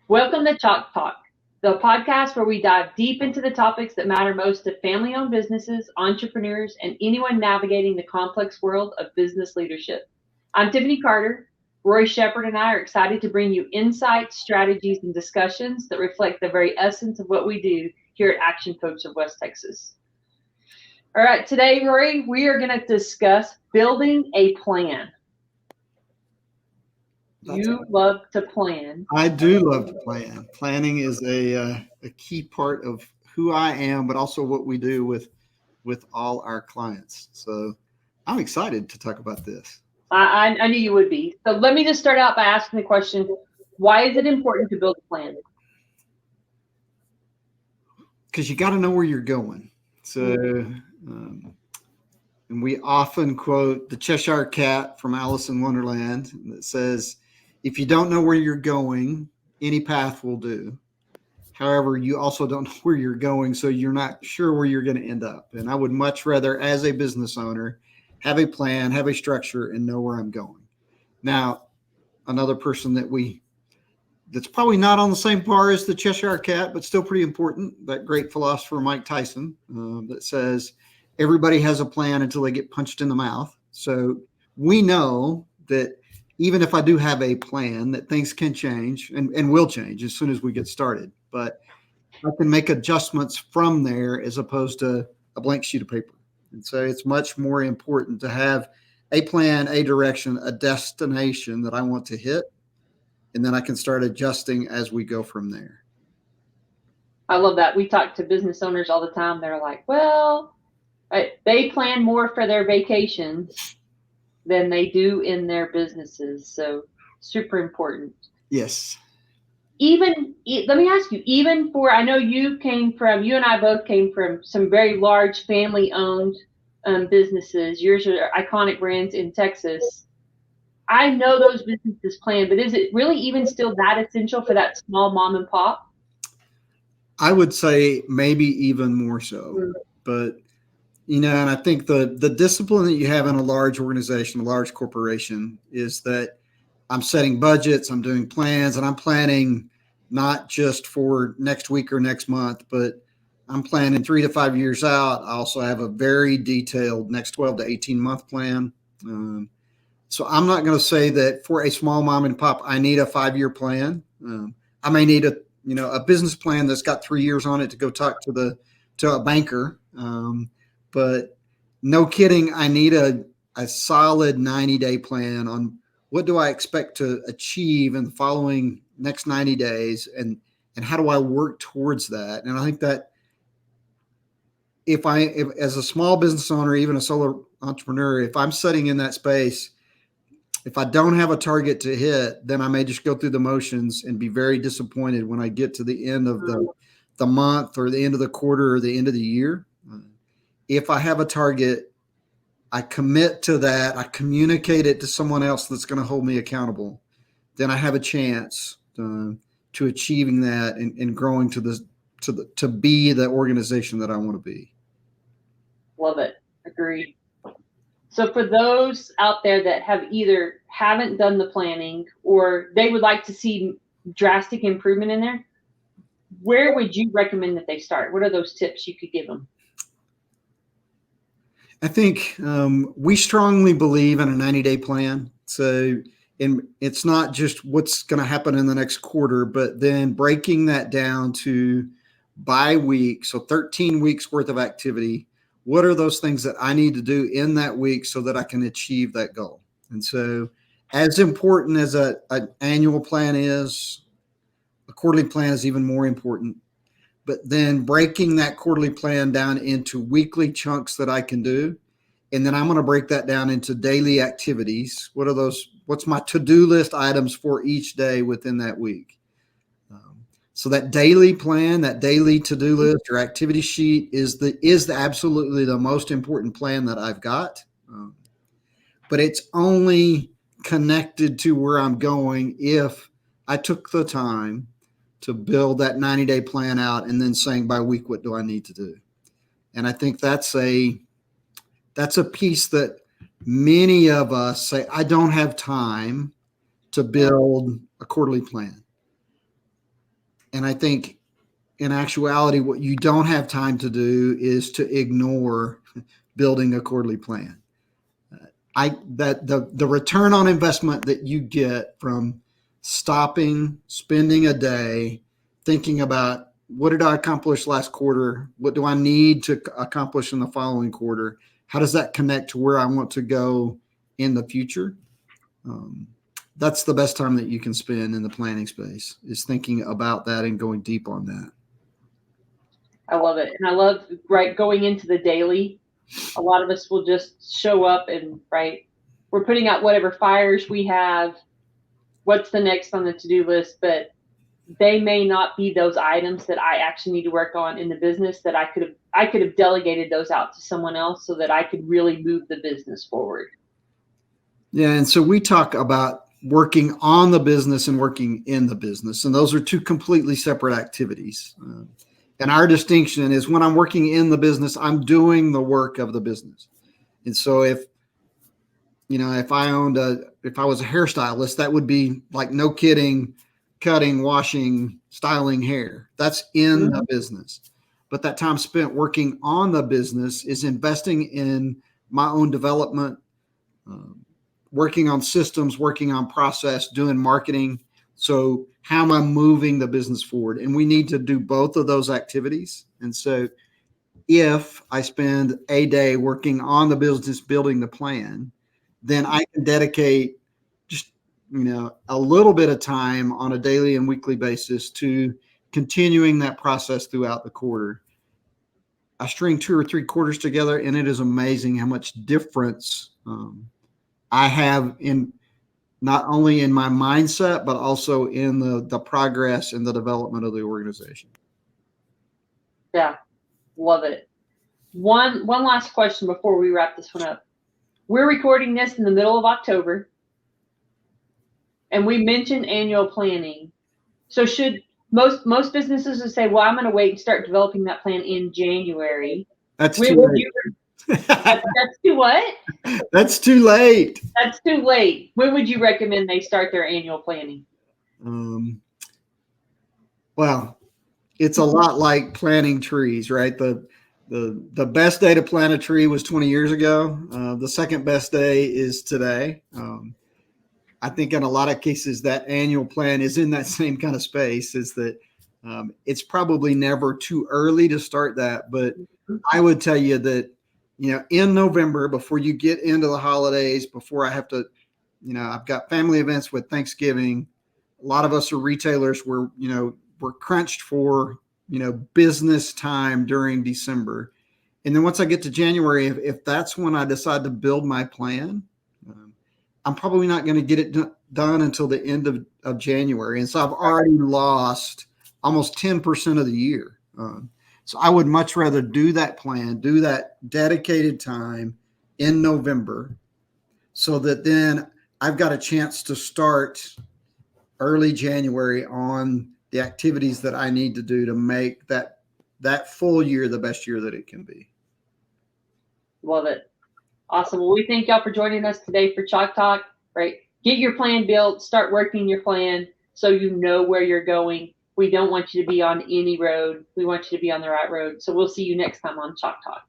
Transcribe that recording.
Welcome to Chalk Talk, the podcast where we dive deep into the topics that matter most to family-owned businesses, entrepreneurs, and anyone navigating the complex world of business leadership. I'm Tiffani Carter. Rory, Sheppard, and I are excited to bring you insights, strategies, and discussions that reflect the very essence of what we do here at ActionCOACH of West Texas. All right, today, Rory, we are going to discuss building a plan. You love to plan. I do love to plan. Planning is a key part of who I am, but also what we do with all our clients. So I'm excited to talk about this. I knew you would be. So let me just start out by asking the question, why is it important to build a plan? Because you got to know where you're going. So, and we often quote the Cheshire Cat from Alice in Wonderland that says, if you don't know where you're going, any path will do. However, you also don't know where you're going, so you're not sure where you're going to end up. And I would much rather, as a business owner, have a plan, have a structure, and know where I'm going. Now, another person that's probably not on the same par as the Cheshire Cat, but still pretty important, that great philosopher Mike Tyson, that says everybody has a plan until they get punched in the mouth. So we know that even if I do have a plan, that things can change and will change as soon as we get started. But I can make adjustments from there as opposed to a blank sheet of paper. And so it's much more important to have a plan, a direction, a destination that I want to hit. And then I can start adjusting as we go from there. I love that. We talk to business owners all the time. They're like, well, they plan more for their vacations than they do in their businesses. So super important. Yes. Let me ask you, I know you and I both came from some very large family owned businesses. Yours are iconic brands in Texas. I know those businesses plan, but is it really even still that essential for that small mom and pop? I would say maybe even more so. But and I think the discipline that you have in a large organization, a large corporation, is that I'm setting budgets, I'm doing plans, and I'm planning not just for next week or next month, but I'm planning 3 to 5 years out. I also have a very detailed next 12 to 18 month plan. So I'm not going to say that for a small mom and pop, I need a 5-year plan. I may need a business plan that's got 3 years on it to go talk to a banker. But no kidding, I need a solid 90-day plan on what do I expect to achieve in the following next 90 days and how do I work towards that? And I think that if as a small business owner, even a solo entrepreneur, if I'm sitting in that space, if I don't have a target to hit, then I may just go through the motions and be very disappointed when I get to the end of the month or the end of the quarter or the end of the year. If I have a target, I commit to that, I communicate it to someone else that's going to hold me accountable, then I have a chance to achieving that and growing to be the organization that I want to be. Love it. Agreed. So for those out there that haven't done the planning or they would like to see drastic improvement in there, where would you recommend that they start? What are those tips you could give them? I think we strongly believe in a 90-day plan. So it's not just what's going to happen in the next quarter, but then breaking that down to by week. So 13 weeks worth of activity. What are those things that I need to do in that week so that I can achieve that goal? And so as important as an annual plan is, a quarterly plan is even more important. But then breaking that quarterly plan down into weekly chunks that I can do. And then I'm going to break that down into daily activities. What's my to-do list items for each day within that week? So that daily plan, that daily to-do list or activity sheet is absolutely the most important plan that I've got. But it's only connected to where I'm going if I took the time to build that 90-day plan out and then saying by week, what do I need to do? And I think that's a piece that many of us say, I don't have time to build a quarterly plan. And I think in actuality, what you don't have time to do is to ignore building a quarterly plan. The return on investment that you get from stopping, spending a day, thinking about what did I accomplish last quarter? What do I need to accomplish in the following quarter? How does that connect to where I want to go in the future? That's the best time that you can spend in the planning space, is thinking about that and going deep on that. I love it. And I love, going into the daily. A lot of us will just show up and, we're putting out whatever fires we have, what's the next on the to-do list, but they may not be those items that I actually need to work on in the business, that I could have delegated those out to someone else so that I could really move the business forward. Yeah. And so we talk about working on the business and working in the business, and those are two completely separate activities. And our distinction is, when I'm working in the business, I'm doing the work of the business. And so if I was a hairstylist, that would be like, no kidding, cutting, washing, styling hair. That's in the business. But that time spent working on the business is investing in my own development, working on systems, working on process, doing marketing. So how am I moving the business forward? And we need to do both of those activities. And so if I spend a day working on the business, building the plan, then I can dedicate just, a little bit of time on a daily and weekly basis to continuing that process throughout the quarter. I string 2 or 3 quarters together, and it is amazing how much difference I have in not only in my mindset, but also in the progress and the development of the organization. Yeah, love it. One last question before we wrap this one up. We're recording this in the middle of October, and we mentioned annual planning. So should most businesses would say, well, I'm going to wait and start developing that plan in January. That's too late. That's too what? That's too late. That's too late. When would you recommend they start their annual planning? Well, it's a lot like planting trees, right? The best day to plant a tree was 20 years ago. The second best day is today. I think in a lot of cases that annual plan is in that same kind of space, is that it's probably never too early to start that. But I would tell you that, in November, before you get into the holidays, before I have to, I've got family events with Thanksgiving. A lot of us are retailers. We're crunched for, business time during December. And then once I get to January, if that's when I decide to build my plan, I'm probably not going to get it done until the end of January. And so I've already lost almost 10% of the year. So I would much rather do that plan, do that dedicated time in November, so that then I've got a chance to start early January on the activities that I need to do to make that full year the best year that it can be. Love it. Awesome. Well, we thank y'all for joining us today for Chalk Talk, right? Get your plan built, start working your plan so you know where you're going. We don't want you to be on any road. We want you to be on the right road. So we'll see you next time on Chalk Talk.